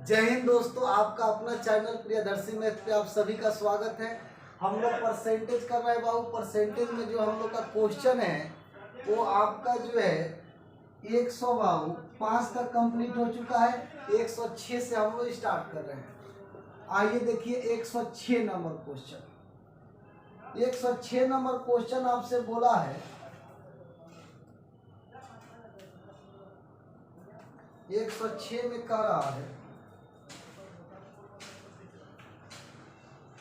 जय हिंद दोस्तों, आपका अपना चैनल प्रियदर्शी मैथ पे आप सभी का स्वागत है। हम लोग परसेंटेज कर रहे हैं बाबू। परसेंटेज में जो हम लोग का क्वेश्चन है वो आपका जो है 100 बाबू 5 तक कंप्लीट हो चुका है। 106 से हम लोग स्टार्ट कर रहे हैं। आइए देखिए 106 नंबर क्वेश्चन। 106 नंबर क्वेश्चन आपसे बोला है 106 में कह रहा है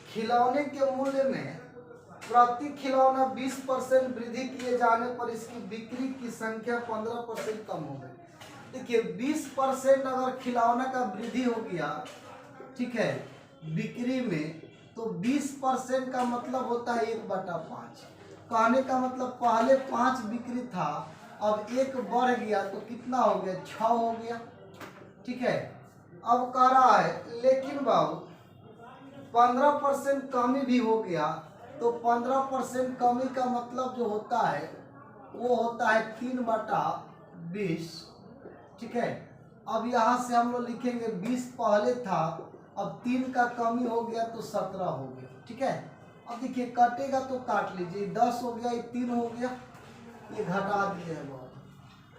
खिलौने के मूल्य में प्रति खिलौना 20% वृद्धि किए जाने पर इसकी बिक्री की संख्या 15% कम हो गई। देखिए 20% अगर खिलौना का वृद्धि हो गया, ठीक है, बिक्री में, तो 20% का मतलब होता है 1/5। कहने का मतलब पहले 5 बिक्री था, अब 1 बढ़ गया तो कितना हो गया, 6 हो गया। ठीक है, अब कह रहा है लेकिन बाबू 15% कमी भी हो गया, तो 15% कमी का मतलब जो होता है वो होता है 3/20। ठीक है, अब यहाँ से हम लोग लिखेंगे 20 पहले था, अब 3 का कमी हो गया तो 17 हो गया। ठीक है, अब देखिए कटेगा तो काट लीजिए, 10 हो गया, ये 3 हो गया, ये घटा दिए है बहुत।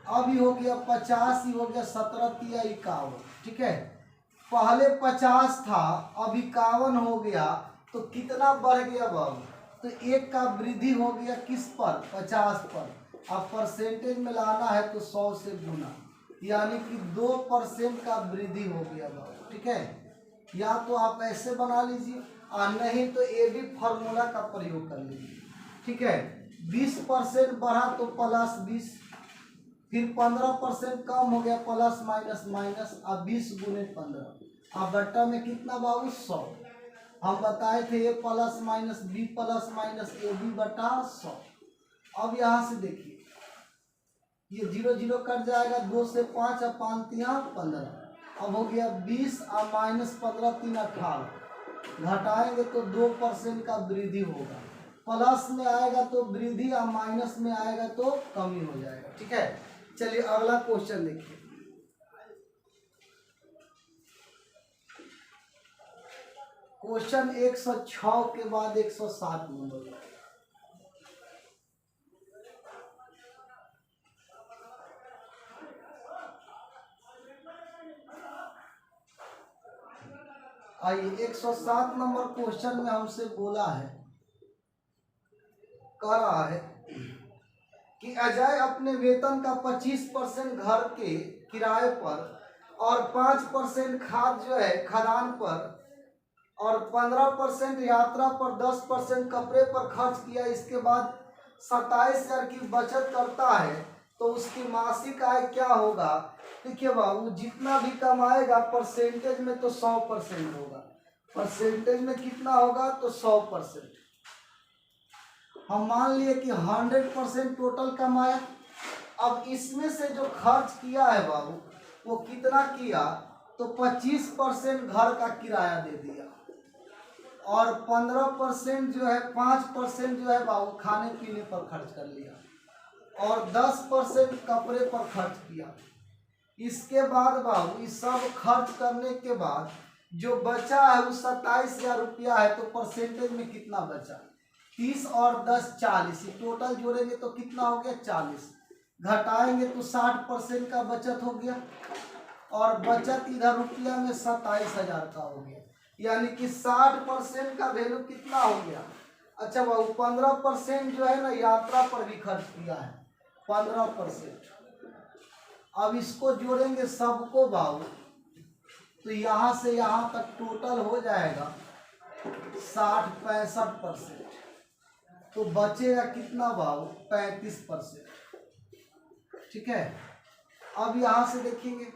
अब ही हो गया 50, ही हो गया 17 तिया 51। ठीक है, पहले 50 था, अब 51 हो गया, तो कितना बढ़ गया बाबू, तो 1 का वृद्धि हो गया किस पर, 50 पर। अब परसेंटेज में लाना है तो 100 से गुना, यानी कि 2% का वृद्धि हो गया बाबू। ठीक है, या तो आप ऐसे बना लीजिए और नहीं तो ये भी फॉर्मूला का प्रयोग कर लीजिए। ठीक है, 20% बढ़ा तो +20, फिर 15% कम हो गया, प्लस माइनस माइनस, अब 20 गुने 15, अब बट्टा में कितना बाबू, 100। हम बताए थे A plus minus B plus minus A B बटा 100। अब यहाँ से देखिए ये 0 0 कट जाएगा, 2 से 5 और 5 3 15, अब हो गया 20 और -15 3 18। घटाएंगे तो 2% का वृद्धि होगा, प्लस में आएगा तो वृद्धि और माइनस में आएगा तो कमी हो जाएगा। ठीक है, चलिए अगला क्वेश्चन देखिए। क्वेश्चन 106 के बाद 107 नंबर। आइए 107 नंबर क्वेश्चन में हमसे बोला है, कह रहा है कि अजय अपने वेतन का 25% घर के किराए पर और 5% खाद जो है खदान पर और 15% यात्रा पर, 10% कपड़े पर खर्च किया, इसके बाद 27,000 की बचत करता है, तो उसकी मासिक आय क्या होगा। देखिए बाबू जितना भी कमाएगा परसेंटेज में तो 100% होगा। परसेंटेज में कितना होगा, तो 100%। हम मान लिए कि 100% टोटल कमाया। अब इसमें से जो खर्च किया है बाबू वो कितना किया, तो 25% घर का किराया दे दिया, और 15% जो है 5% जो है बाबू खाने पीने पर खर्च कर लिया, और 10% कपड़े पर खर्च किया। इसके बाद बाबू इस सब खर्च करने के बाद जो बचा है वो 27,000 रुपया है, तो परसेंटेज में कितना बचा, 30 और 10 40, टोटल जोड़ेंगे तो कितना हो गया, 40। घटाएंगे तो 60% का बचत हो गया, और बचत इधर रुपया में 27,000 का हो गया, यानी कि 60% का वैल्यू कितना हो गया। अच्छा बाबू 15% जो है ना यात्रा पर भी खर्च किया है, 15%। अब इसको जोड़ेंगे सबको बाबू, तो यहाँ से यहाँ तक टोटल हो जाएगा 60-65%, तो बचेगा कितना बाबू, 35%। ठीक है, अब यहाँ से देखेंगे,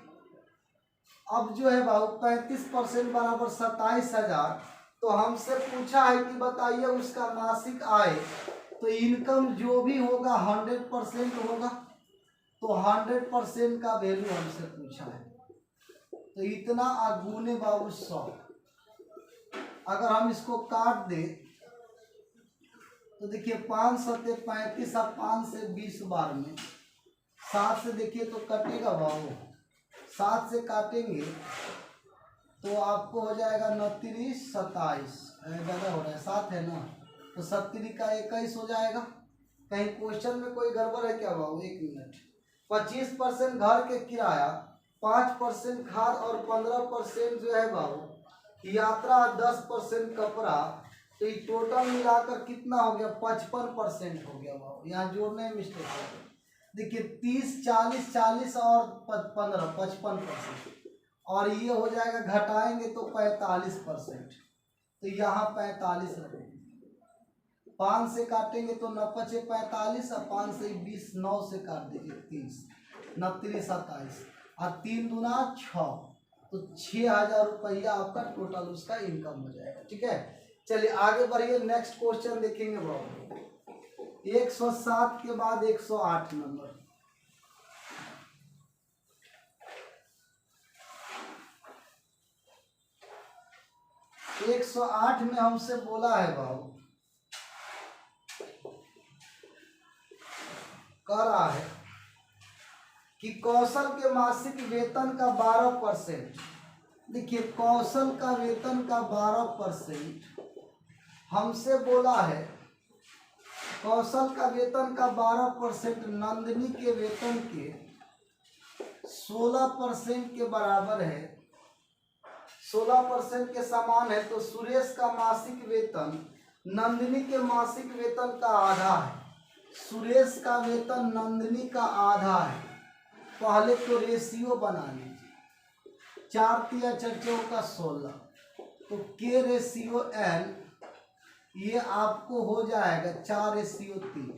अब जो है बाबू 35% बराबर 27,000, तो हमसे पूछा है कि बताइए उसका मासिक आय, तो इनकम जो भी होगा 100% होगा, तो 100% का वैल्यू हमसे पूछा है, तो इतना गुने बाबू 100। अगर हम इसको काट दे तो देखिए 5 सत्ते 35 और 5 से 20 बार में 7 से देखिए तो कटेगा बाबू, 7 से काटेंगे तो आपको हो जाएगा 29 27, ज़्यादा हो रहा है 7 है ना, तो 70 का 21 हो जाएगा। कहीं क्वेश्चन में कोई गड़बड़ है क्या बाबू? 1 मिनट। 25% घर के किराया, 5% खाद और 15% जो है बाबू यात्रा, 10% कपड़ा, तो ये टोटल मिलाकर कितना हो गया? 55% हो गया बाबू। यहाँ जोड़ने में मिस्टेक हो गया। देखिए 30 40 40 और 15 55%, और ये हो जाएगा घटाएंगे तो 45%, तो यहाँ 45 रखेंगे। 5 से काटेंगे तो 9 5 45, और 5 से 20, 9 से काट दीजिए 30, 29 27, और 3 दूना 6, तो 6,000 रुपया आपका टोटल उसका इनकम हो जाएगा। ठीक है, चलिए आगे बढ़िए, नेक्स्ट क्वेश्चन देखेंगे बाबू। 107 के बाद 108 नंबर। तो 108 में हमसे बोला है बाबू, कह रहा है कि कौशल के मासिक वेतन का 12%, देखिए कौशल का वेतन का 12% हमसे बोला है। कौशल का वेतन का 12% नंदिनी के वेतन के 16% के बराबर है, 16% के समान है। तो सुरेश का मासिक वेतन नंदिनी के मासिक वेतन का आधा है। सुरेश का वेतन नंदिनी का आधा है। पहले तो रेशियो बना लीजिए, 4 तिया 4 16, तो के रेशियो एन, ये आपको हो जाएगा 4:3,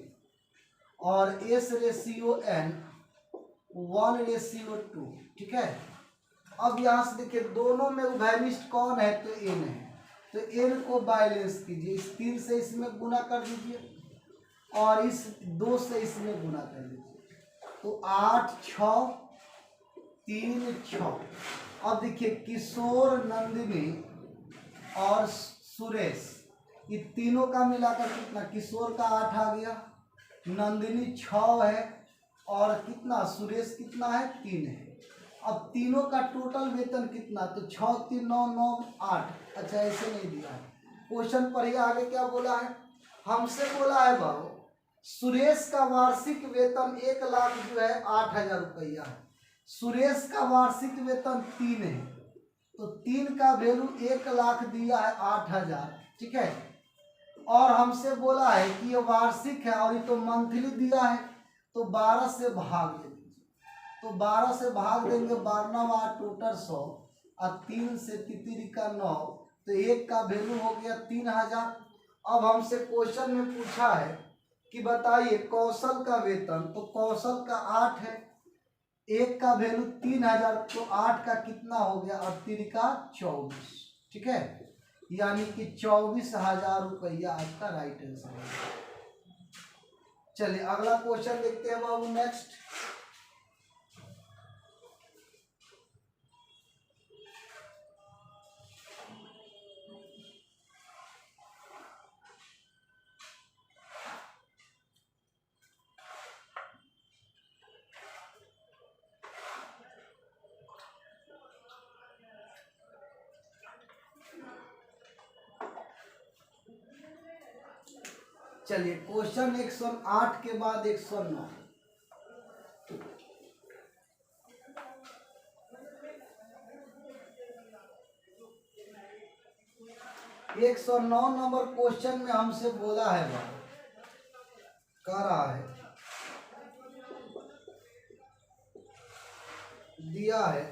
और एस रेशियो एन 1:2। ठीक है, अब यहाँ से देखिए दोनों में उभयनिष्ठ कौन है? तो एन है, तो एन को बैलेंस कीजिए। इस 3 से इसमें गुना कर दीजिए, और इस 2 से इसमें गुना कर दीजिए, तो 8 6 3 6। अब देखिए किशोर, नंदिनी और सुरेश, ये तीनों का मिलाकर कितना? किशोर का 8 आ गया, नंदिनी 6 है, और कितना सुरेश कितना है? 3 है। अब तीनों का टोटल वेतन कितना? तो 6 3 9 9 8। अच्छा ऐसे नहीं दिया है क्वेश्चन पर, ही आगे क्या बोला है? हमसे बोला है बाबू सुरेश का वार्षिक वेतन 1 लाख जो है 8,000 रुपया है। सुरेश का वार्षिक वेतन 3 है, तो 3 का वैल्यू 1 लाख दिया है 8,000। ठीक है, और हमसे बोला है कि ये वार्षिक है और ये तो मंथली दिया है, तो 12 से भाग दे दीजिए। तो 12 से भाग देंगे, 12 टोटल 100, और 3 से तितरी का 9, तो 1 का वैल्यू हो गया 3,000। अब हमसे क्वेश्चन में पूछा है कि बताइए कौशल का वेतन, तो कौशल का 8 है, 1 का वैल्यू 3,000, तो 8 का कितना हो गया? और 3 का 24। ठीक है, यानी कि 24,000 रुपया आपका राइट आंसर है। चलिए अगला क्वेश्चन देखते हैं बाबू, नेक्स्ट। चलिए क्वेश्चन 108 के बाद 109। 109 नंबर क्वेश्चन में हमसे बोला है, कह रहा है, दिया है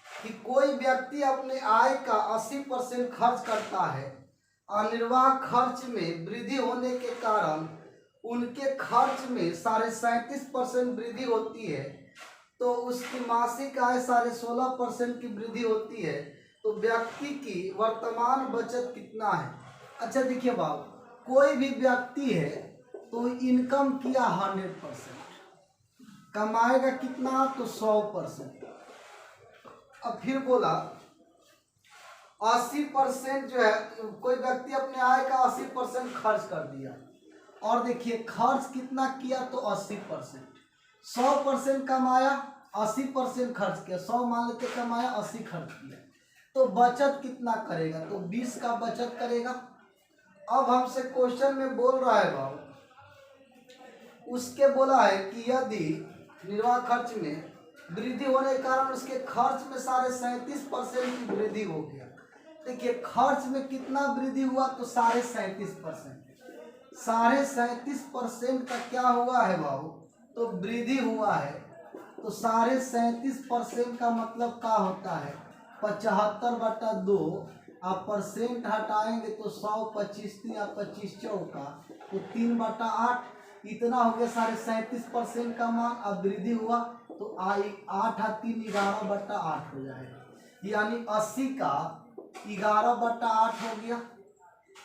कि कोई व्यक्ति अपने आय का 80% खर्च करता है, अनिर्वाह खर्च में वृद्धि होने के कारण उनके खर्च में 37.5% वृद्धि होती है, तो उसकी मासिक आय 16.5% की वृद्धि होती है, तो व्यक्ति की वर्तमान बचत कितना है? अच्छा देखिए बाबू, कोई भी व्यक्ति है तो इनकम किया 100%, कमाएगा कितना? तो 100%। अब फिर बोला 80% जो है, कोई व्यक्ति अपने आय का 80% खर्च कर दिया, और देखिए खर्च कितना किया? तो 80%। 100% कमाया, 80% खर्च किया, 100 मान लेते कमाया, 80 खर्च किया, तो बचत कितना करेगा, तो 20 का बचत करेगा। अब हमसे क्वेश्चन में बोल रहा है भाव, उसके बोला है कि यदि निर्वाह खर्च में वृद्धि होने के कारण उसके खर्च में 37.5% की वृद्धि हो गया। देखिए खर्च में कितना वृद्धि हुआ, तो 37.5%। 37.5% का क्या हुआ है बाबू, तो वृद्धि हुआ है। तो 37.5% का मतलब क्या होता है, 75/2। आप परसेंट हटाएंगे तो 100, 25 या 25 चौका तो 3/8, इतना हो गया 37.5% का मान। अब वृद्धि हुआ तो 8 और 3 11/8 हो जाएगा, यानी 80 का 11/8 हो गया।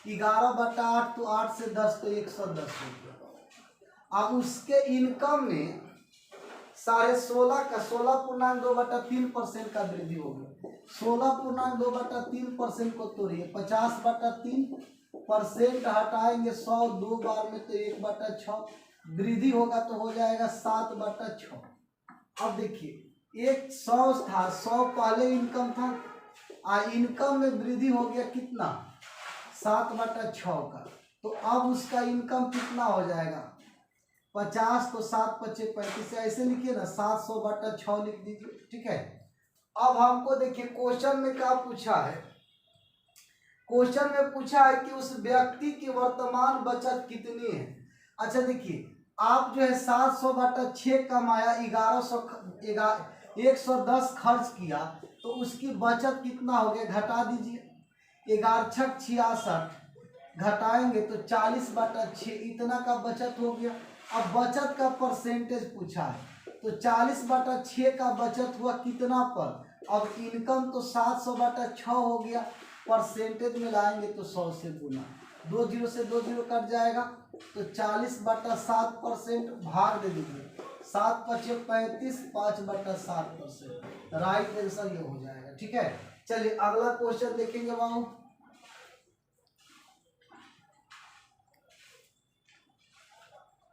11/8 तो 8 से 10 तो 110 हो गया। अब उसके इनकम में 16.5 का 16.2/3% का वृद्धि हो गया। 16.2/3% को तोड़िए, 50/3% हटाएंगे 100 दो बार में तो 1/6 वृद्धि होगा तो हो जाएगा 7/6। अब देखिए 100 था, 100 पहले इनकम था, इनकम में वृद्धि हो गया कितना, 7/6 का। तो अब उसका इनकम कितना हो जाएगा, 50, तो 7 × 5 = 35, ऐसे लिखिए ना, 700/6 लिख दीजिए, ठीक है। अब हमको देखिए क्वेश्चन में क्या पूछा है, क्वेश्चन में पूछा है कि उस व्यक्ति की वर्तमान बचत कितनी है। अच्छा देखिए, आप जो है 700/6 कमाया, 110 खर्च किया, तो उसकी बचत कितना हो गया, घटा दीजिए। 11 × 6 = 66, घटाएंगे तो 40/6, इतना का बचत हो गया। अब बचत का परसेंटेज पूछा है, तो 40/6 का बचत हुआ कितना पर। अब इनकम तो 700/6 हो गया, परसेंटेज में लाएंगे तो 100 से गुना, 2 0 से 2 0 कट जाएगा, तो 40/7% भाग दे दीजिए, 7 × 5 = 35, 5/7%। राइट आंसर ये हो जाएगा, ठीक है। चलिए अगला क्वेश्चन देखेंगे बाबू।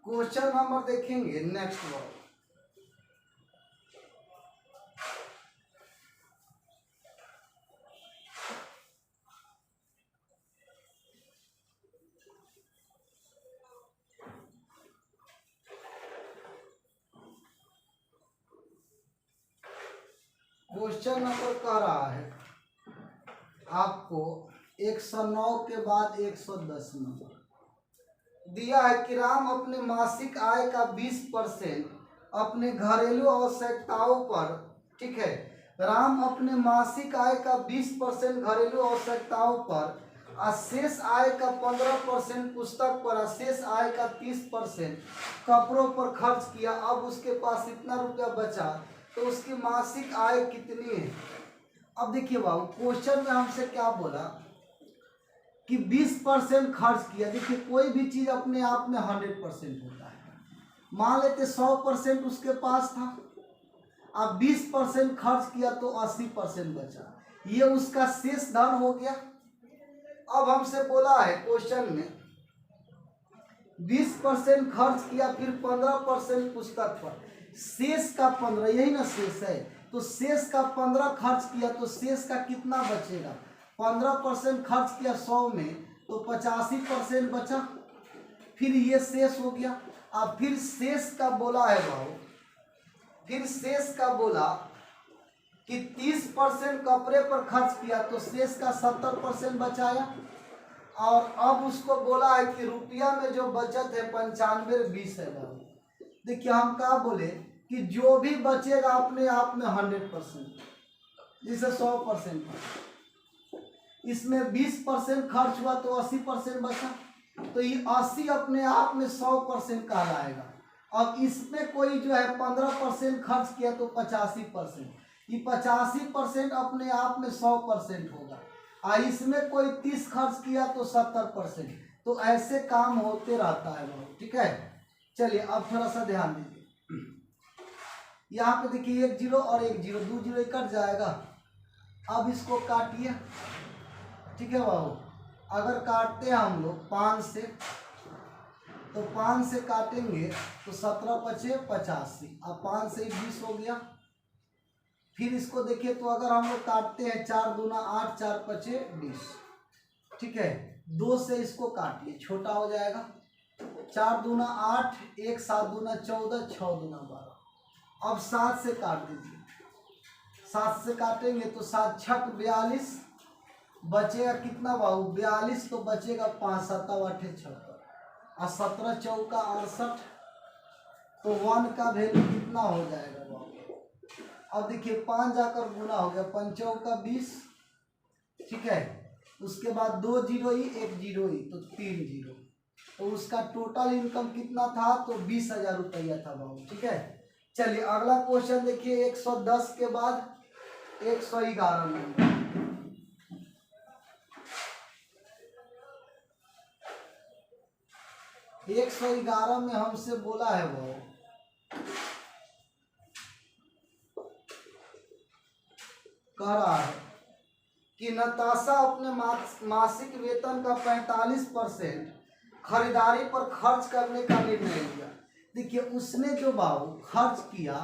क्वेश्चन नंबर देखेंगे नेक्स्ट वर्ड। क्वेश्चन नंबर कह रहा है आपको 109 के बाद 110 नंबर दिया है कि राम अपने मासिक आय का 20% अपने घरेलू आवश्यकताओं पर, ठीक है, राम अपने मासिक आय का 20% घरेलू आवश्यकताओं पर, शेष आय का 15% पुस्तक पर, शेष आय का 30% कपड़ों पर खर्च किया। अब उसके पास इतना रुपया बचा, तो उसकी मासिक आय कितनी है। अब देखिए बाबू क्वेश्चन में हमसे क्या बोला कि 20% खर्च किया। देखिए कोई भी चीज अपने आप में 100% होता है। मान लेते 100% उसके पास था, अब 20% खर्च किया तो 80% बचा, ये उसका शेष धन हो गया। अब हमसे बोला है क्वेश्चन में 20% खर्च किया, फिर 15% पुस्तक पर, शेष का 15, यही ना शेष है, तो शेष का 15 खर्च किया तो शेष का कितना बचेगा, 15% खर्च किया 100 में तो 85% बचा, फिर ये शेष हो गया। अब फिर शेष का बोला है भाव, फिर शेष का बोला कि 30% कपड़े पर खर्च किया तो शेष का 70% बचाया। और अब उसको बोला है कि रुपया में जो बचत है 95/20 है भाव। देखिए हम क्या बोले कि जो भी बचेगा अपने आप में 100%, जिसे 100%, इसमें 20% खर्च हुआ तो 80% बचा, तो ये 80 अपने आप में 100% कहलाएगा। अब इसमें कोई जो है 15% खर्च किया तो 85%, ये 85% अपने आप में 100% होगा। इसमें कोई 30 खर्च किया तो 70%। तो ऐसे काम होते रहता है लोग, ठीक है। चलिए अब थोड़ा सा ध्यान दीजिए, यहाँ पे देखिए 1 0 और 1 0, 2 0 कट जाएगा। अब इसको काटिए, ठीक है बाबू। अगर काटते हैं हम लोग 5 से, तो 5 से काटेंगे तो 17 × 5 = 85, अब 5 से 20 हो गया, फिर इसको देखिए तो अगर हम लोग काटते हैं 4 दूना 8, 4 पचे 20, ठीक है। 2 से इसको काटिए, छोटा हो जाएगा। 4 दूना 8, 1 7 दूना 14, 6 दूना 12। अब 7 से काट दीजिए, 7 से काटेंगे तो 7 छक 42, बचेगा कितना बाबू 42, तो बचेगा 5 7 8 76 और 17 चौका 68, तो 1 का वैल्यू कितना हो जाएगा बाबू। अब देखिए 5 जाकर गुना हो गया, 5 चौका 20, ठीक है। उसके बाद 2 जीरो ही 1 जीरो ही तो 3 जीरो, तो उसका टोटल इनकम कितना था तो 20,000 रुपया था बाबू, ठीक है। चलिए अगला क्वेश्चन देखिए 110 के बाद 111 नंबर। 111 में हमसे बोला है वो कह रहा है कि नताशा अपने मासिक वेतन का 45% खरीदारी पर खर्च करने का निर्णय लिया। देखिए उसने जो बाबू खर्च किया,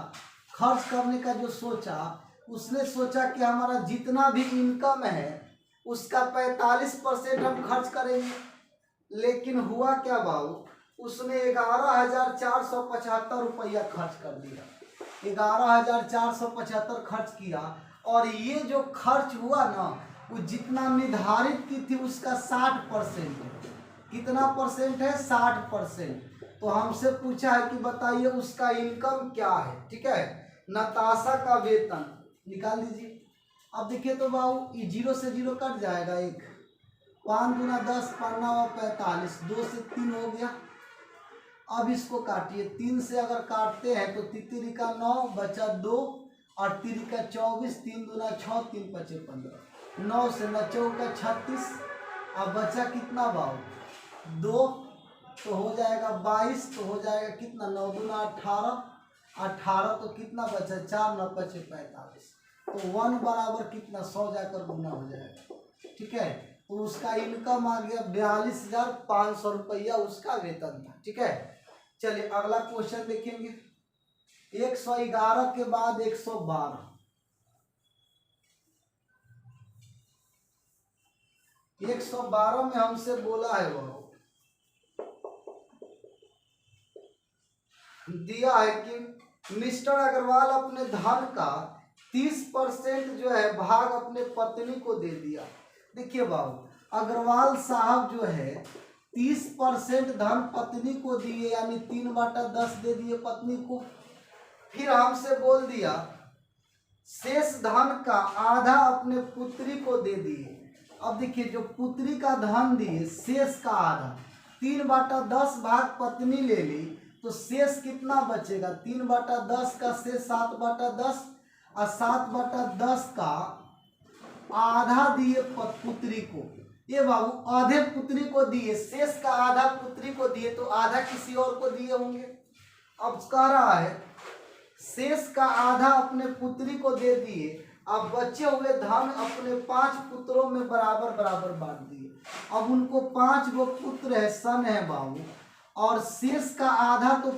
खर्च करने का जो सोचा, उसने सोचा कि हमारा जितना भी इनकम है उसका 45% हम खर्च करेंगे। लेकिन हुआ क्या बाबू, उसने 11,475 रुपया खर्च कर दिया। 11,475 खर्च किया, और ये जो खर्च हुआ ना वो जितना निर्धारित की थी उसका 60% है। कितना परसेंट है 60%। तो हमसे पूछा है कि बताइए उसका इनकम क्या है, ठीक है। नताशा का वेतन निकाल दीजिए। अब देखिए तो बाबू ये 0 से 0 कट जाएगा, 1 5 दूना 10, 5 9 45, 2 से 3 हो गया। अब इसको काटिए, 3 से अगर काटते हैं तो तितरी का 9 बचा 2 और तिरी का 24, 3 दूना 6, 3 पचे 15, 9 से 9 चौका 36। अब बचा कितना बाबू 2, तो हो जाएगा 22, तो हो जाएगा कितना 9 दूना 18, 18 तो कितना बचा 4 9 पचे 45, तो 1 बराबर कितना 100 जाकर गुना हो जाएगा, ठीक है। तो उसका इनकम आ गया 42,500 रुपया उसका वेतन था, ठीक है। चलिए अगला क्वेश्चन देखेंगे 111 के बाद 112। 112 में हमसे बोला है वो दिया है कि मिस्टर अग्रवाल अपने धन का 30% जो है भाग अपने पत्नी को दे दिया। देखिए बाबू अग्रवाल साहब जो है 30% धन पत्नी को दिए, यानी 3/10 दे दिए पत्नी को। फिर हमसे बोल दिया शेष धन का आधा अपने पुत्री को दे दिए। अब देखिए जो पुत्री का धन दिए शेष का आधा, 3/10 भाग पत्नी ले ली, तो शेष कितना बचेगा 3/10 का शेष 7/10, और 7/10 का आधा दिए पुत्री को। ये बाबू आधे पुत्री को दिए, शेष का आधा पुत्री को दिए, तो आधा किसी और को दिए होंगे। अब कह रहा है शेष का आधा अपने पुत्री को दे दिए, अब बचे हुए धन अपने 5 पुत्रों में बराबर बराबर बांट दिए। अब उनको 5 गो पुत्र है, सन है बाबू, और शेष का आधा तो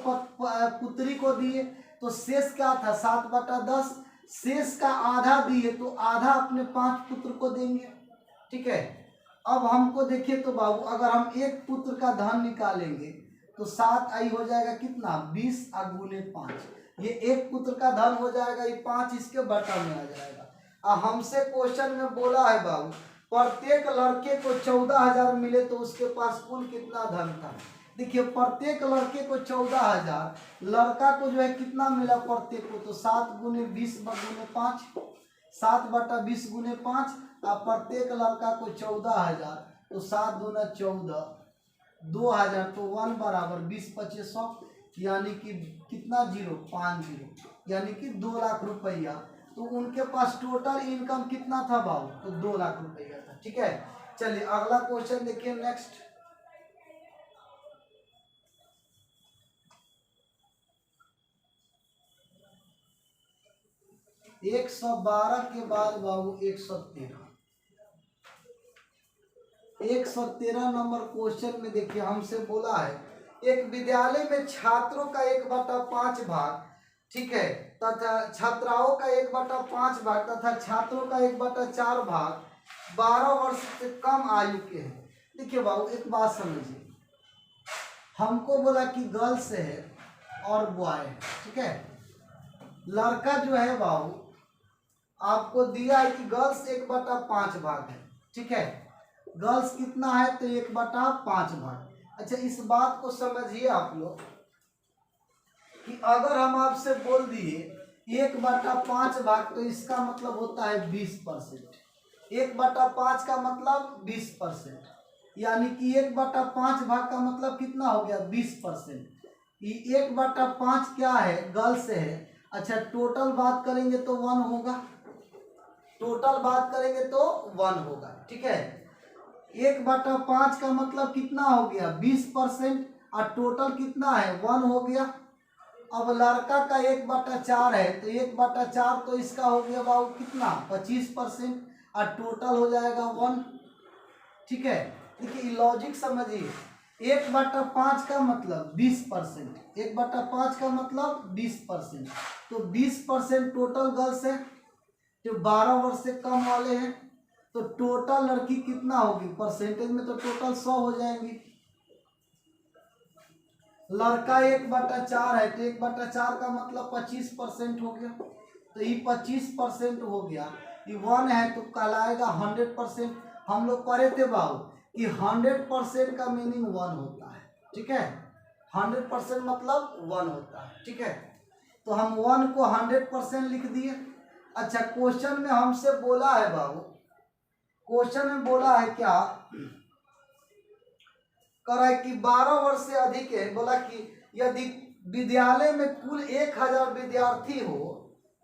पुत्री को दिए, तो शेष क्या था 7/10, शेष का आधा दिए तो आधा अपने 5 पुत्र को देंगे, ठीक है। अब हमको देखिए तो बाबू अगर हम एक पुत्र का धन निकालेंगे तो 7 आई हो जाएगा कितना 20 गुने 5, ये एक पुत्र का धन हो जाएगा, ये 5 इसके बटा में आ जाएगा। हमसे क्वेश्चन में बोला है बाबू प्रत्येक लड़के को 14,000 मिले तो उसके पास कुल कितना धन था। देखिए प्रत्येक लड़के को 14,000, लड़का को जो है कितना मिला प्रत्येक को, तो 7 गुने 20 गुने 5, 7/20 गुने 5, और प्रत्येक लड़का को 14,000, तो 7 दूना 14, 2,000, तो 1 बराबर 20 25 100, यानी कि कितना 0 5 0, यानी कि 2 लाख रुपया। तो उनके पास टोटल इनकम कितना था बाबू, तो 2 लाख रुपया था, ठीक है। चलिए अगला क्वेश्चन देखिए नेक्स्ट। एक 112 के बाद बाबू 113। 113 नंबर क्वेश्चन में देखिए हमसे बोला है एक विद्यालय में छात्रों का 1/5 भाग ठीक है, तथा छात्राओं का 1/5 भाग तथा छात्रों का 1/4 भाग 12 वर्ष से कम आयु के हैं। देखिए बाबू एक बात समझिए, हमको बोला कि गर्ल्स है और बॉय है, ठीक है। लड़का जो है बाबू आपको दिया है कि गर्ल्स 1/5 भाग है, ठीक है। गर्ल्स कितना है तो 1/5 भाग। अच्छा इस बात को समझिए आप लोग कि अगर हम आपसे बोल दिए 1/5 भाग तो इसका मतलब होता है 20%। 1/5 का मतलब 20%, यानी कि 1/5 भाग का मतलब कितना हो गया 20%। ये 1/5 क्या है गर्ल्स है। अच्छा टोटल बात करेंगे तो 1 होगा, टोटल बात करेंगे तो 1 होगा, ठीक है। 1/5 का मतलब कितना हो गया 20% और टोटल कितना है 1 हो गया। अब लड़का का 1/4 है तो 1/4 तो इसका हो गया बाबू कितना 25% और टोटल हो जाएगा 1, ठीक है। देखिए लॉजिक समझिए, 1/5 का मतलब 20%, 1/5 का मतलब 20%, तो 20% टोटल गर्ल्स है जो 12 वर्ष से कम वाले हैं, तो टोटल लड़की कितना होगी परसेंटेज में तो टोटल 100 हो जाएंगी। लड़का 1/4 है तो 1/4 का मतलब 25% हो गया, तो ये 25% हो गया। ये 1 है तो कहलाएगा 100%। हम लोग पढ़े थे बाबू कि 100% का मीनिंग 1 होता है, ठीक है। 100% मतलब 1 होता है, ठीक है। तो हम 1 को 100% लिख दिए। अच्छा क्वेश्चन में हमसे बोला है बाबू, क्वेश्चन में बोला है क्या कर रहा है कि 12 वर्ष से अधिक है। बोला कि यदि विद्यालय में कुल 1000 विद्यार्थी हो,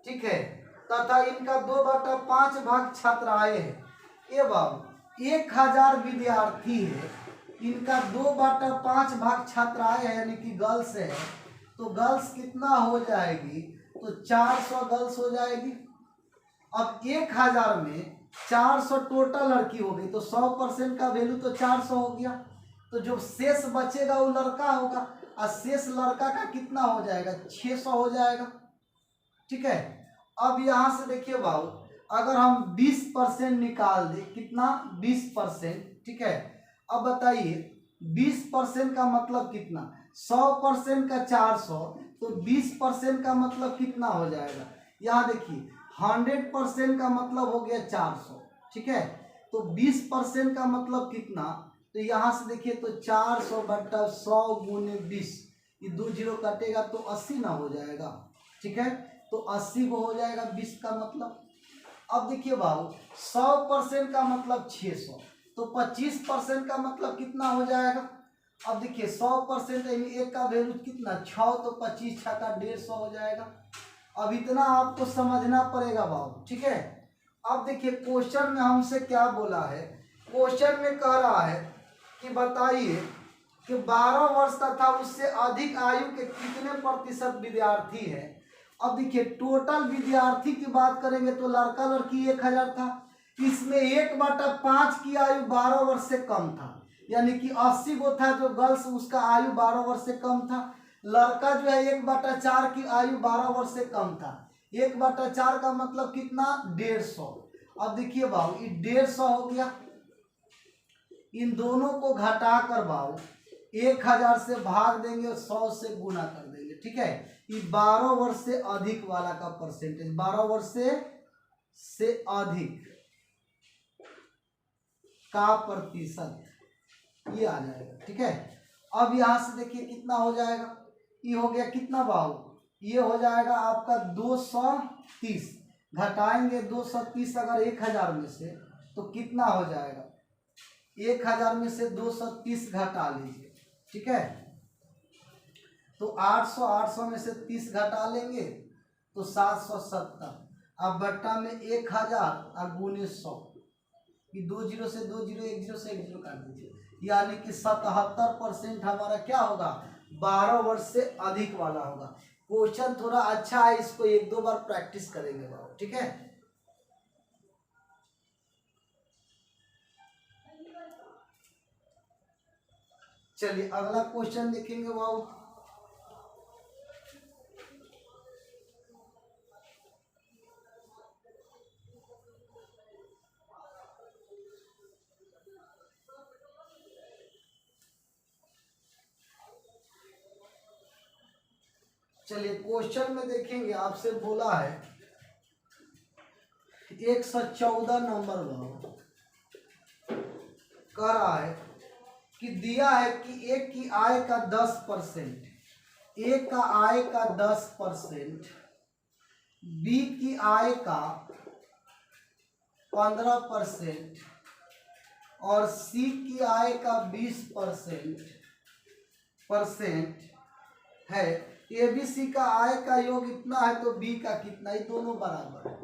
ठीक है, तथा इनका 2/5 भाग छात्राएं हैं। ये बाबू 1000 विद्यार्थी है, इनका 2/5 भाग छात्राएं हैं यानी कि गर्ल्स है, तो गर्ल्स कितना हो जाएगी तो 400 गर्ल्स हो जाएगी। अब 1000 में 400 टोटल लड़की हो गई तो 100% का वैल्यू तो 400 हो गया, तो जो शेष बचेगा वो लड़का होगा और शेष लड़का का कितना हो जाएगा 600 हो जाएगा, ठीक है। अब यहाँ से देखिए बाबू अगर हम 20% निकाल दें कितना 20%, ठीक है। अब बताइए 20% का मतलब कितना 100% का 400, तो 20% का मतलब कितना हो जाएगा। यहाँ देखिए 100% का मतलब हो गया 400, ठीक है। तो 20% का मतलब कितना, तो यहाँ से देखिए तो 400/100 गुने 20, ये 2 जीरो कटेगा तो 80 ना हो जाएगा, ठीक है। तो 80 को हो जाएगा 20 का मतलब। अब देखिए बाबू 100% का मतलब 600, तो 25% का मतलब कितना हो जाएगा। अब देखिए 100% यानी एक का वैल्यू कितना 6, तो 25 छक्का 150 हो जाएगा। अब इतना आपको समझना पड़ेगा बाबू, ठीक है। अब देखिए क्वेश्चन में हमसे क्या बोला है, क्वेश्चन में कह रहा है कि बताइए कि 12 वर्ष तथा उससे अधिक आयु के कितने प्रतिशत विद्यार्थी हैं। अब देखिए टोटल विद्यार्थी की बात करेंगे तो लड़का लड़की 1000 था, इसमें 1/5 की आयु 12 वर्ष से कम था, यानी कि 80 गो था जो गर्ल्स उसका आयु 12 वर्ष से कम था। लड़का जो है 1/4 की आयु 12 वर्ष से कम था। 1/4 का मतलब कितना 150। अब देखिए बाबू ये 150 हो गया, इन दोनों को घटा कर बाबू 1000 से भाग देंगे और 100 से गुना कर देंगे, ठीक है। ये 12 वर्ष से अधिक वाला का परसेंटेज 12 वर्ष से अधिक का प्रतिशत ये आ जाएगा, ठीक है। अब यहां से देखिए कितना हो जाएगा, ये हो गया कितना बाबू, ये हो जाएगा आपका 230, घटाएंगे 230 अगर 1000 में से तो कितना हो जाएगा 1000 में से 230 घटा लीजिए, ठीक है। तो 800 में से 30 घटा लेंगे तो 770, अब बट्टा में 1000 और गुने 100, ये 2 जीरो से 2 जीरो 1 जीरो से 1 जीरो काट दीजिए, यानी कि 77% हमारा क्या होगा 12 वर्ष से अधिक वाला होगा। क्वेश्चन थोड़ा अच्छा है, इसको 1-2 बार प्रैक्टिस करेंगे बाबू, ठीक है। चलिए अगला क्वेश्चन देखेंगे बाबू। चलिए क्वेश्चन में देखेंगे, आपसे बोला है 114 नंबर भाव कह रहा है कि दिया है कि एक की आय का 10%, एक का आय का 10%, बी की आय का 15% और सी की आय का 20% है। ए बी सी का आय का योग इतना है तो बी का कितना, ही दोनों बराबर है।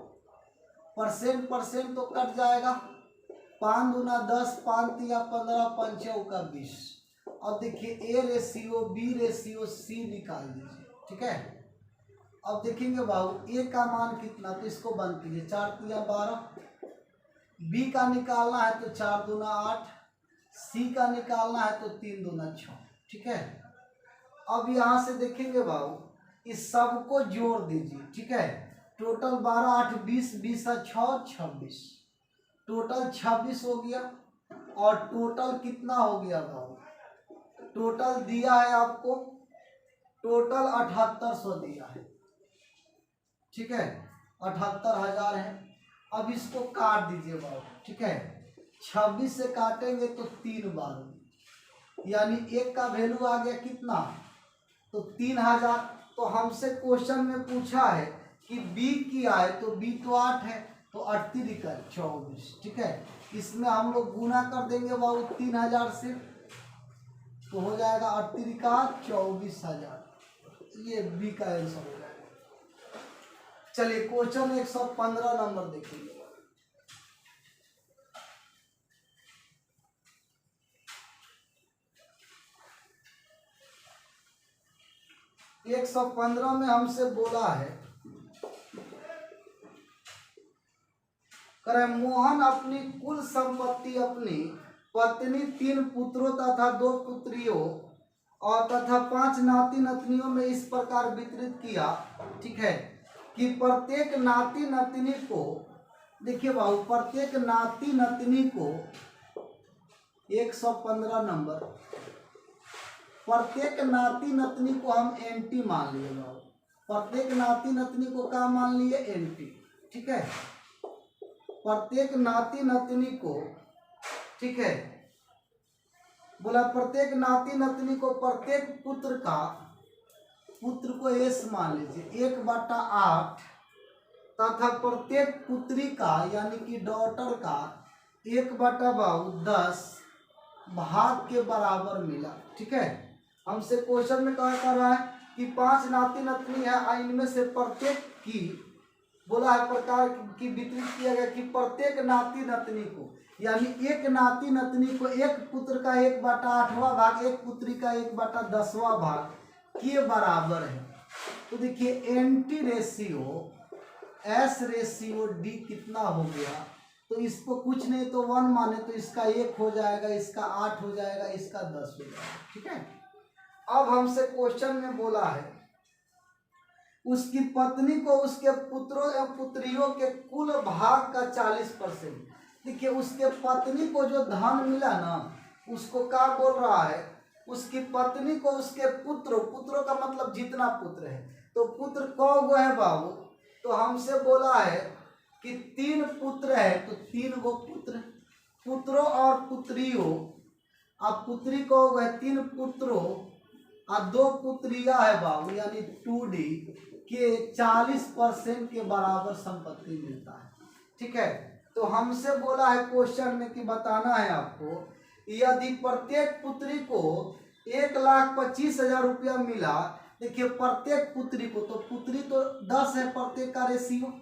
परसेंट तो कट जाएगा, 5 दूना 10, 5 तिया 15, 5 चौका 20। अब देखिए A ratio B ratio C निकाल दीजिए, ठीक है। अब देखेंगे बाबू ए का मान कितना, तो इसको बंद कीजिए, 4 तिया 12, बी का निकालना है तो 4 दूना 8, सी का निकालना है तो 3 दूना 6, ठीक है। अब यहाँ से देखेंगे बाबू इस सब को जोड़ दीजिए, ठीक है। टोटल 12 8 20, 20 6 26, टोटल 26 हो गया। और टोटल कितना हो गया बाबू, टोटल दिया है आपको, टोटल 7800 दिया है, ठीक है, 78,000 है। अब इसको काट दीजिए बाबू, ठीक है। 26 से काटेंगे तो 3 बार, यानी एक का वैल्यू आ गया कितना, तो 3000। तो हमसे क्वेश्चन में पूछा है कि बी की आय, तो बी तो 8 है, तो 8 निकल 24, ठीक है। इसमें हम लोग गुना कर देंगे बाबू 3000 से, तो हो जाएगा 8 का 24,000। ये बी का आंसर हो जाएगा। चलिए क्वेश्चन 115 नंबर देखिए। 115 में हमसे बोला है, करे मोहन अपनी कुल संपत्ति अपनी पत्नी 3 पुत्रों तथा 2 पुत्रियों और तथा 5 नाती नतनियों में इस प्रकार वितरित किया, ठीक है, कि प्रत्येक नाती नतनी को, देखिए बाबू प्रत्येक नाती नतनी को 115 नंबर, प्रत्येक नाती नतनी को हम एंटी मान लिए बाबू, प्रत्येक नाती नतनी को क्या मान लिए, एंटी, ठीक है। प्रत्येक नाती नतनी को, ठीक है, बोला प्रत्येक नाती नतनी को प्रत्येक पुत्र को एस मान लीजिए 1/8 तथा प्रत्येक पुत्री का यानी कि डॉटर का 1/10 भाग के बराबर मिला, ठीक है। हमसे क्वेश्चन में कहा कर रहा है कि 5 नाती नतनी है, इनमें से प्रत्येक की बोला है प्रकार की वितरित किया गया कि प्रत्येक नाती नतनी को, यानी एक नाती नतनी को एक पुत्र का 1/8वां भाग, एक पुत्री का 1/10वां भाग के बराबर है। तो देखिए anti ratio S ratio D कितना हो गया, तो इसको कुछ नहीं तो 1 माने तो इसका 1 हो जाएगा, इसका 8 हो जाएगा, इसका 10 हो जाएगा, ठीक है। अब हमसे क्वेश्चन में बोला है उसकी पत्नी को उसके पुत्रों या पुत्रियों के कुल भाग का 40%, देखिए उसके पत्नी को जो धन मिला ना, उसको क्या बोल रहा है, उसकी पत्नी को उसके पुत्रों का मतलब जितना पुत्र है, तो पुत्र कौ है बाबू, तो हमसे बोला है कि 3 पुत्र है, तो 3 गो पुत्रों और पुत्रियों, अब पुत्री को है 3 पुत्रों और 2 पुत्रियां है बाबू, यानी 2D के 40% के बराबर संपत्ति मिलता है, ठीक है। तो हमसे बोला है क्वेश्चन में कि बताना है आपको, यदि प्रत्येक पुत्री को 1,25,000 रुपया मिला, देखिए प्रत्येक पुत्री को, तो पुत्री तो 10 है, प्रत्येक का रेशियो,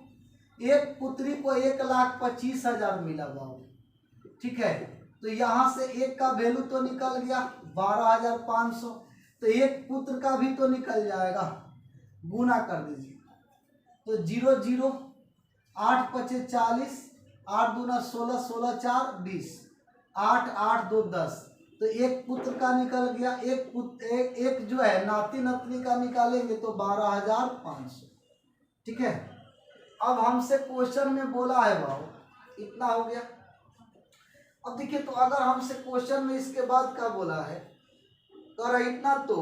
एक पुत्री को 1,25,000 मिला बाबू, ठीक है। तो यहाँ से एक का वैल्यू तो निकल गया 12,500, तो एक पुत्र का भी तो निकल जाएगा, गुना कर दीजिए, तो 0 0 8 5 40, 8 दूना 16, 16 4 20, 8 8 2 10, तो एक पुत्र का निकल गया, एक जो है नाती नतनी का निकालेंगे तो 12,500, ठीक है। अब हमसे क्वेश्चन में बोला है बाबू इतना हो गया। अब देखिए तो अगर हमसे क्वेश्चन में इसके बाद क्या बोला है कर इतना तो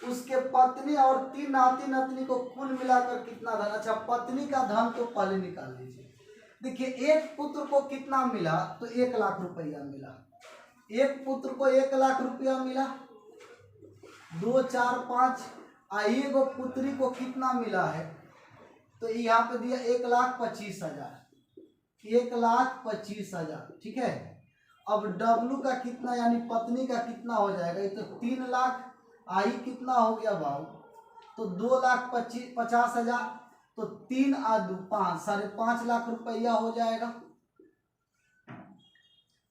उसके पत्नी और 3 नाती नतनी को कुल मिलाकर कितना धन। अच्छा, पत्नी का धन तो पहले निकाल लीजिए। देखिए, एक पुत्र को कितना मिला, तो 1 लाख रुपया मिला। एक पुत्र को 1 लाख रुपया मिला, 2 4 5। एगो पुत्री को कितना मिला है, तो यहाँ पे दिया 1,25,000, 1,25,000। ठीक है। अब डब्लू का कितना, यानी पत्नी का कितना हो जाएगा, ये तो 3 लाख। आई कितना हो गया भाव, तो 2,50,000। तो 3 आ 2 5, 5.5 लाख रुपया हो जाएगा।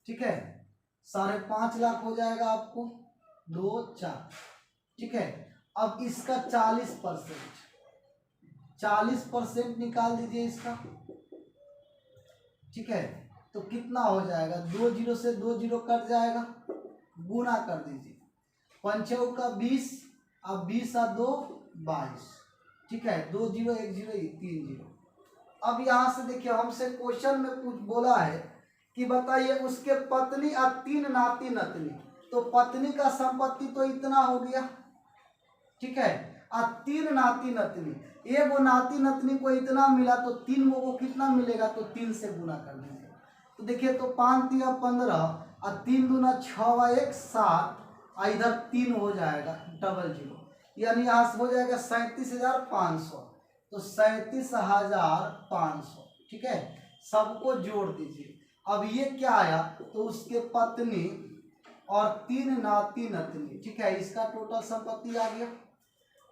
ठीक है, 5.5 लाख हो जाएगा आपको, 2 4। ठीक है। अब इसका 40% निकाल दीजिए इसका। ठीक है, तो कितना हो जाएगा, 2 0 से 2 0 कट जाएगा, गुना कर दीजिए। 5 का 20, अब 20 आ 2 22। ठीक है, 2 0 1 0 3 0। अब यहाँ से देखिए, हमसे क्वेश्चन में कुछ बोला है कि बताइए उसके पत्नी और 3 नाती नतनी, तो पत्नी का संपत्ति तो इतना हो गया। ठीक है, और 3 नाती नतनी, एगो नाती नतनी को इतना मिला, तो 3 को कितना मिलेगा, तो 3 से गुना कर देंगे। तो देखिए, तो 5 3 15 और 3 दूना 6 1 7, और इधर 3 हो जाएगा 00, यानी यहाँ से हो जाएगा 37,500। तो 37,500। ठीक है, सबको जोड़ दीजिए। अब ये क्या आया, तो उसके पत्नी और 3 नाती नतनी। ठीक है, इसका टोटल संपत्ति आ गया।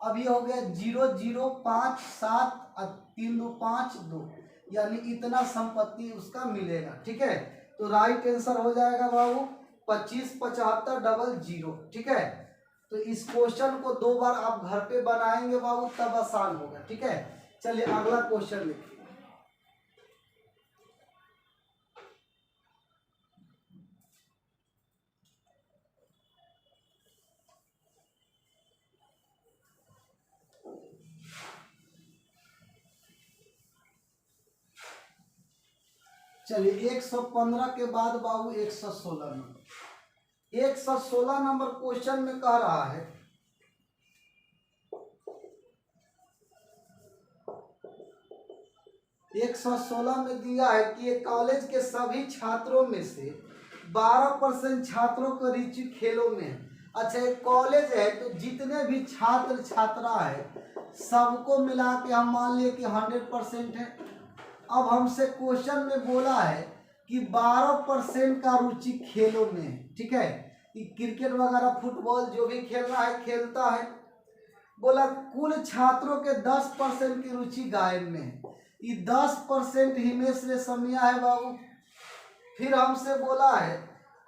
अब ये हो गया 0 0 5 7 और 3 2 5 2, यानी इतना संपत्ति उसका मिलेगा। ठीक है, तो राइट आंसर हो जाएगा बाबू 25,75,00। ठीक है, तो इस क्वेश्चन को 2 बार आप घर पे बनाएंगे बाबू, तब आसान होगा। ठीक है, चलिए अगला क्वेश्चन लिखिए। चलिए 115 के बाद बाबू 116 नंबर। 116 नंबर क्वेश्चन में कह रहा है, एक 116 में दिया है कि ये कॉलेज के सभी छात्रों में से 12% छात्रों को रुचि खेलों में है। अच्छा, एक कॉलेज है, तो जितने भी छात्र छात्रा है सबको मिला के हम मान लिए कि 100% है। अब हमसे क्वेश्चन में बोला है कि 12% का रुचि खेलों में है। ठीक है, कि क्रिकेट वगैरह फुटबॉल जो भी खेलना है खेलता है। बोला कुल छात्रों के 10% की रुचि गायन में है, ये 10% हिमेश रेशमिया है बाबू। फिर हमसे बोला है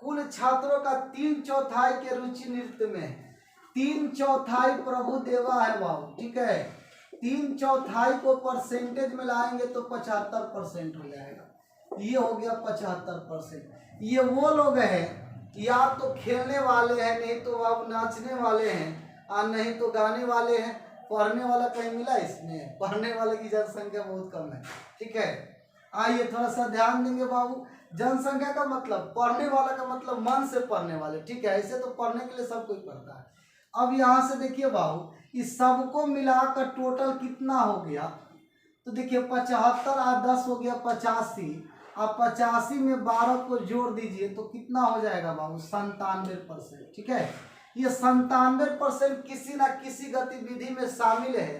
कुल छात्रों का 3/4 के रुचि नृत्य में है, 3/4 प्रभु देवा है बाबू। ठीक है, 3/4 को परसेंटेज में लाएंगे तो 75% हो जाएगा। ये हो गया 75%। ये वो लोग हैं या तो खेलने वाले हैं, नहीं तो अब नाचने वाले हैं, और नहीं तो गाने वाले हैं। पढ़ने वाला कहीं मिला इसमें, पढ़ने वाले की जनसंख्या बहुत कम है। ठीक है, आइए थोड़ा सा ध्यान देंगे बाबू। जनसंख्या का मतलब, पढ़ने वाला का मतलब मन से पढ़ने वाले। ठीक है, ऐसे तो पढ़ने के लिए सब कोई पढ़ता है। अब यहाँ से देखिए बाबू, इस सबको मिलाकर टोटल कितना हो गया, तो देखिए 75 और 10 हो गया 85। अब 85 में 12 को जोड़ दीजिए तो कितना हो जाएगा बाबू, 97%। ठीक है, ये 97% किसी ना किसी गतिविधि में शामिल है।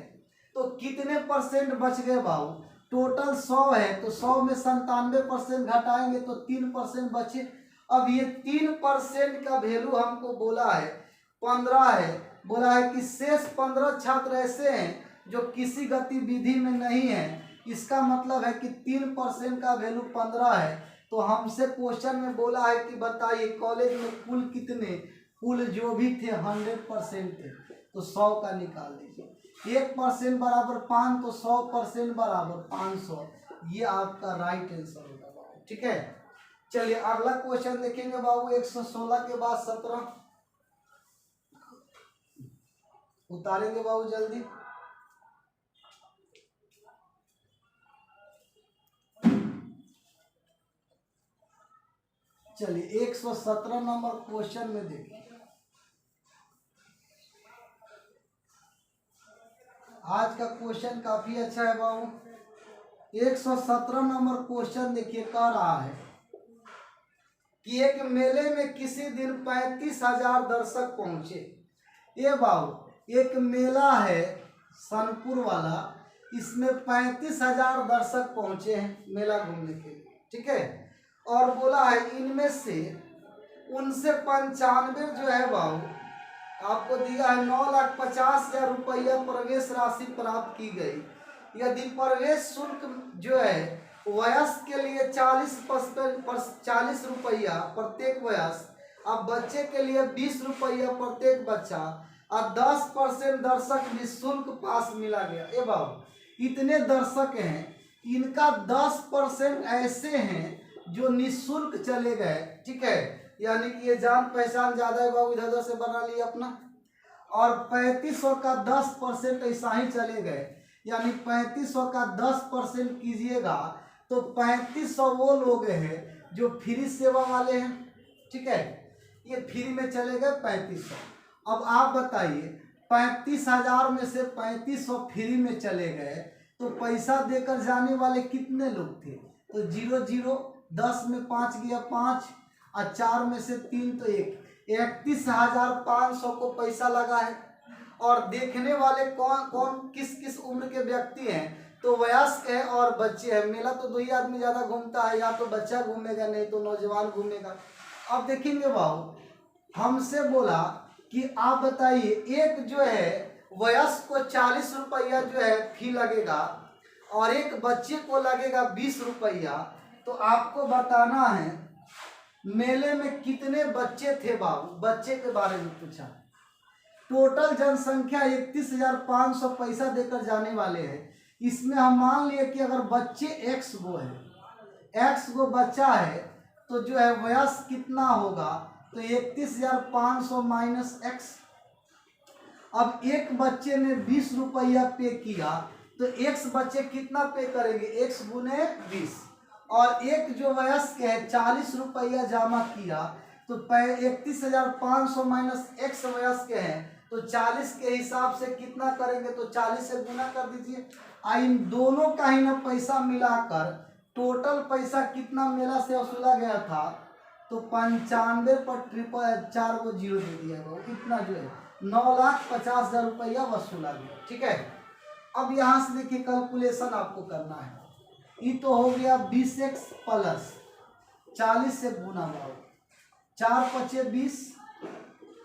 तो कितने परसेंट बच गए बाबू, टोटल 100 है, तो 100 में 97% घटाएंगे तो 3% बचे। अब ये 3% का वैल्यू हमको बोला है 15 है। बोला है कि शेष 15 छात्र ऐसे हैं जो किसी गतिविधि में नहीं है। इसका मतलब है कि 3% का वैल्यू 15 है। तो हमसे क्वेश्चन में बोला है कि बताइए कॉलेज में कुल कितने, कुल जो भी थे 100% थे, तो 100 का निकाल दीजिए। 1% बराबर 5, तो 100% बराबर 500। ये आपका राइट आंसर होगा बाबू। ठीक है, चलिए अगला क्वेश्चन देखेंगे बाबू। 116 के बाद 17 उतारेंगे बाबू जल्दी। चलिए 117 नंबर क्वेश्चन में देखिए, आज का क्वेश्चन काफी अच्छा है बाबू। 117 नंबर क्वेश्चन देखिए, कह रहा है कि एक मेले में किसी दिन 35,000 दर्शक पहुंचे। ये बाबू एक मेला है सनपुर वाला, इसमें 35,000 दर्शक पहुंचे हैं मेला घूमने के लिए, ठीक है। और बोला है इनमें से उनसे 95 जो है बाबू आपको दिया है 9,50,000 रुपया प्रवेश राशि प्राप्त की गई। यदि प्रवेश शुल्क जो है वयस्क के लिए 40 रुपया प्रत्येक वयस्क, अब बच्चे के लिए 20 रुपया प्रत्येक बच्चा, और 10% दर्शक निःशुल्क पास मिला गया। ए बाबू इतने दर्शक हैं, इनका 10% ऐसे हैं जो निःशुल्क चले गए, ठीक है। यानी कि ये जान पहचान ज्यादा है बाबू, इधर उधर से बना लिया अपना। और 3500 का 10% ऐसा ही चले गए, यानी 3500 का 10% कीजिएगा तो 3500 वो लोग हैं जो फ्री सेवा वाले हैं, ठीक है। ये फ्री में चले गए 3500। अब आप बताइए 35,000 में से 3500 फ्री में चले गए तो पैसा देकर जाने वाले कितने लोग थे? तो 0 0, 10 में 5 गया 5, और 4 में से 3 तो 1, 31,500 को पैसा लगा है। और देखने वाले कौन कौन किस किस उम्र के व्यक्ति हैं? तो वयस्क है और बच्चे हैं। मेला तो 2 ही आदमी ज्यादा घूमता है, या तो बच्चा घूमेगा नहीं तो नौजवान घूमेगा। अब देखेंगे बाबू हमसे बोला कि आप बताइए एक जो है वयस्क को 40 रुपया जो है फी लगेगा और एक बच्चे को लगेगा 20 रुपया। तो आपको बताना है मेले में कितने बच्चे थे बाबू, बच्चे के बारे में पूछा। टोटल जनसंख्या 31,500 पैसा देकर जाने वाले हैं। इसमें हम मान लिए कि अगर बच्चे x गो है, x गो बच्चा है तो जो है वयस्क कितना होगा? तो 31,500 माइनस x। अब एक बच्चे ने 20 रुपया पे किया तो x बच्चे कितना पे करेंगे? x गुने 20। और एक जो वयस्क है 40 रुपया जमा किया तो 31,500 माइनस x वयस्क है तो 40 के हिसाब से कितना करेंगे? तो 40 से गुना कर दीजिए। इन दोनों का ही ना पैसा मिलाकर टोटल पैसा कितना मेला से वसूला गया था? तो 95 पर 4 को 0 दे दिया गया, कितना जो है 9,50,000 रुपया वसूला गया, ठीक है। अब यहाँ से देखिए कैलकुलेशन आपको करना है। ये तो हो गया 20x प्लस 40 से गुना भाव, 4 पचे 20,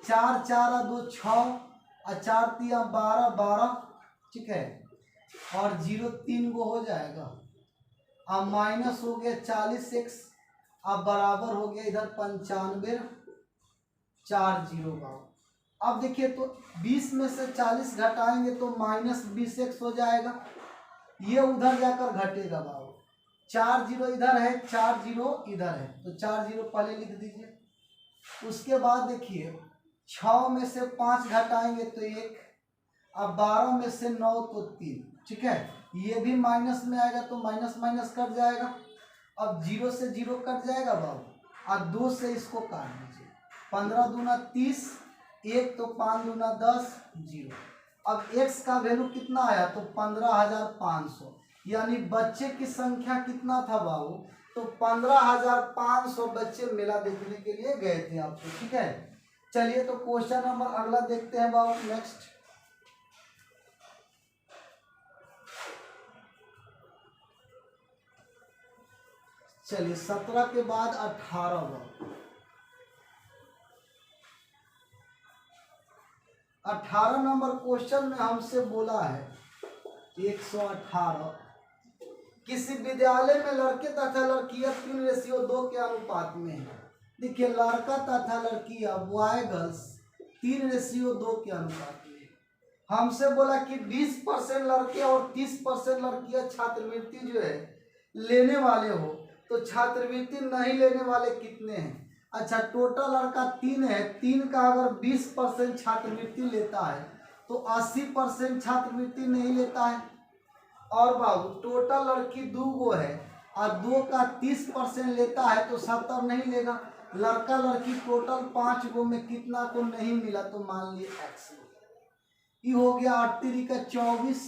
4 4 2 6 और 4 3 12 12, ठीक है। और 0 3 गो हो जाएगा। अब माइनस हो गया 40x, अब बराबर हो गया इधर 95 4 0 भाव। अब देखिए तो 20 में से 40 घटाएंगे तो माइनस 20x हो जाएगा, ये उधर जाकर घटेगा भाव। 4 0 इधर है, 4 0 इधर है, तो 4 0 पहले लिख दीजिए। उसके बाद देखिए 6 में से 5 घटाएंगे तो 1, अब 12 में से 9 तो 3, ठीक है। ये भी माइनस में आएगा तो माइनस माइनस कट जाएगा। अब 0 से 0 कट जाएगा बाबू, और 2 से इसको काट दीजिए। 15 दूना 30, 1 तो 5 दूना 10 0। अब x का वैल्यू कितना आया? तो 15,500। यानी बच्चे की संख्या कितना था बाबू? तो 15,500 बच्चे मेला देखने के लिए गए थे आपको, ठीक है। चलिए तो क्वेश्चन नंबर अगला देखते हैं बाबू, नेक्स्ट। चलिए 17 के बाद 18 बाबू। 18 नंबर क्वेश्चन में हमसे बोला है 118, किसी विद्यालय में लड़के तथा लड़कियां 3:2 के अनुपात में है। देखिए लड़का तथा लड़कियां बॉय गर्ल्स 3:2 के अनुपात में है। हमसे बोला कि 20% लड़के और 30% लड़कियां छात्रवृत्ति जो है लेने वाले हो, तो छात्रवृत्ति नहीं लेने वाले कितने हैं? अच्छा टोटल लड़का 3 है, 3 का अगर 20% छात्रवृत्ति लेता है तो 80% छात्रवृत्ति नहीं लेता है। और बाबू टोटल लड़की 2 गो है और 2 का 30% लेता है तो 70 नहीं लेगा। लड़का लड़की टोटल 5 गो में कितना को नहीं मिला? तो मान लिए x। ये हो गया 8 तिरी का 24,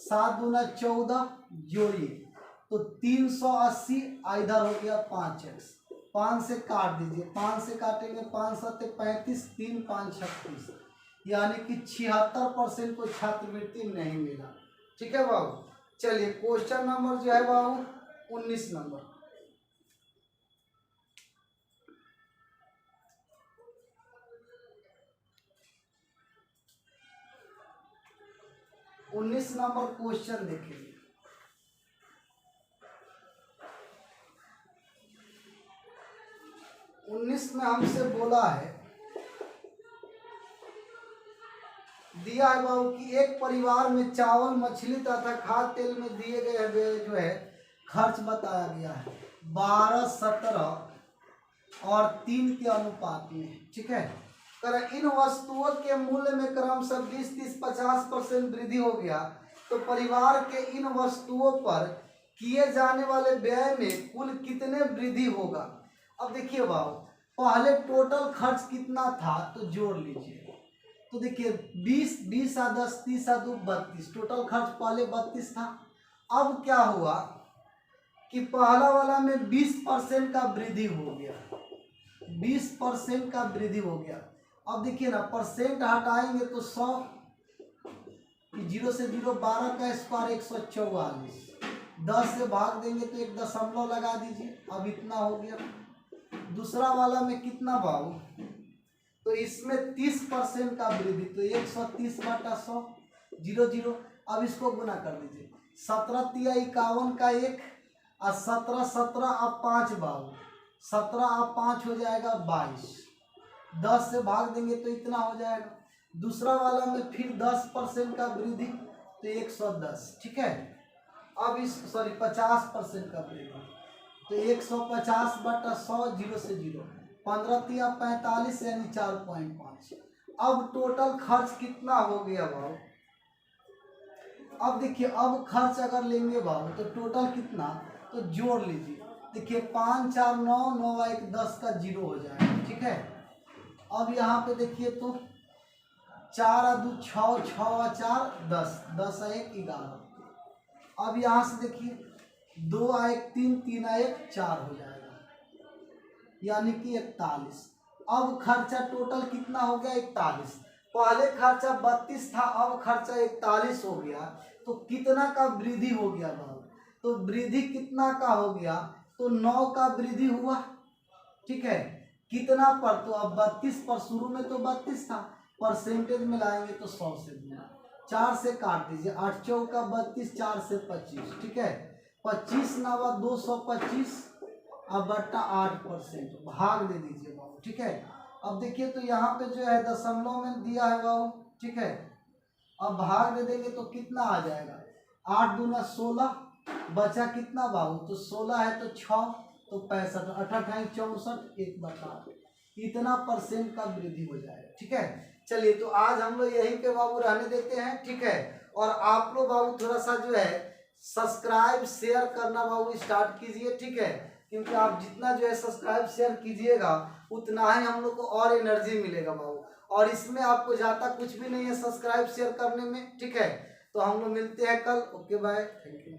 7 दूना 14, जोड़िए तो 380। इधर हो गया 5x, 5 से काट दीजिए, 5 से काटेंगे 5 सत्ते 35, 3 5 36, यानी कि 76% को छात्रवृत्ति नहीं मिला। ठीक है बाबू। चलिए क्वेश्चन नंबर जो है बाबू 19 नंबर। उन्नीस नंबर क्वेश्चन देखिए। उन्नीस में हमसे बोला है, दिया है बाबू कि एक परिवार में चावल, मछली तथा खाद्य तेल में दिए गए जो है खर्च बताया गया है 12, 17 और 3 के अनुपात में। ठीक है, अगर इन वस्तुओं के मूल्य में क्रमशः 20, 30, 50% वृद्धि हो गया तो परिवार के इन वस्तुओं पर किए जाने वाले व्यय में कुल कितने वृद्धि होगा। अब देखिए बाबू, पहले टोटल खर्च कितना था तो जोड़ लीजिए। तो देखिए 20, 20 आ 10, 30 आ 2, 32, टोटल खर्च पहले 32 था। अब क्या हुआ कि पहला वाला में 20% का वृद्धि हो गया, 20% का वृद्धि हो गया। अब देखिए ना, परसेंट हटाएंगे तो 100, 0 से 0 12 का स्क्वायर 144, 10 से भाग देंगे तो एक दशमलव लगा दीजिए, अब इतना हो गया। दूसरा वाला में कितना बाबू, तो इसमें 30% का वृद्धि, तो 130 बटा 100, 0 0। अब इसको गुना कर दीजिए, 17 तिया 51 का 1 और 17 17 अब 5 बाबू, 17 अब 5 हो जाएगा 22, 10 से भाग देंगे तो इतना हो जाएगा। दूसरा वाला में फिर 10% का वृद्धि तो 110। ठीक है, अब इस 50% का वृद्धि तो 150 बटा 100, 0 से 0, 15 तिया 45 यानी 4.5। अब टोटल खर्च कितना हो गया बाबू। अब देखिए, अब खर्च अगर लेंगे बाबू तो टोटल कितना, तो जोड़ लीजिए। देखिए 5 4 9, 9 1 10 का 0 हो जाएगा। ठीक है, अब यहाँ पे देखिए तो 4 2 6, 6 4 10, 10 1 11। अब यहाँ से देखिए 2 1 3, 3 1 4 हो जाएगा, यानी कि 41। अब खर्चा टोटल कितना हो गया 41। पहले खर्चा 32 था, अब खर्चा 41 हो गया, तो कितना का वृद्धि हो गया बाबू, तो वृद्धि कितना का हो गया, तो 9 का वृद्धि हुआ। ठीक है, कितना पर, तो अब 32 पर, शुरू में तो 32 था, परसेंटेज में लाएंगे तो 100 से गुना, 4 से काट दीजिए, 8 चौका 32, 4 से 25। ठीक है, 25 नवा 225 अब बट्टा 8%, भाग दे दीजिए बाबू। ठीक है, अब देखिए तो यहाँ पे जो है दशमलव में दिया है बाबू। ठीक है, अब भाग दे देंगे तो कितना आ जाएगा, 8 दूना 16, बचा कितना बाबू, तो 16 है तो 6 तो 65, 88 64, 1/8, इतना परसेंट का वृद्धि हो जाएगा। ठीक है, चलिए तो आज हम लोग यहीं पे बाबू रहने देते हैं। ठीक है, और आप लोग बाबू थोड़ा सा जो है सब्सक्राइब शेयर करना बाबू स्टार्ट कीजिए। ठीक है, क्योंकि आप जितना जो है सब्सक्राइब शेयर कीजिएगा उतना ही हम लोग को और एनर्जी मिलेगा बाबू, और इसमें आपको ज़्यादा कुछ भी नहीं है सब्सक्राइब शेयर करने में। ठीक है, तो हम लोग मिलते हैं कल। Okay bye, thank you.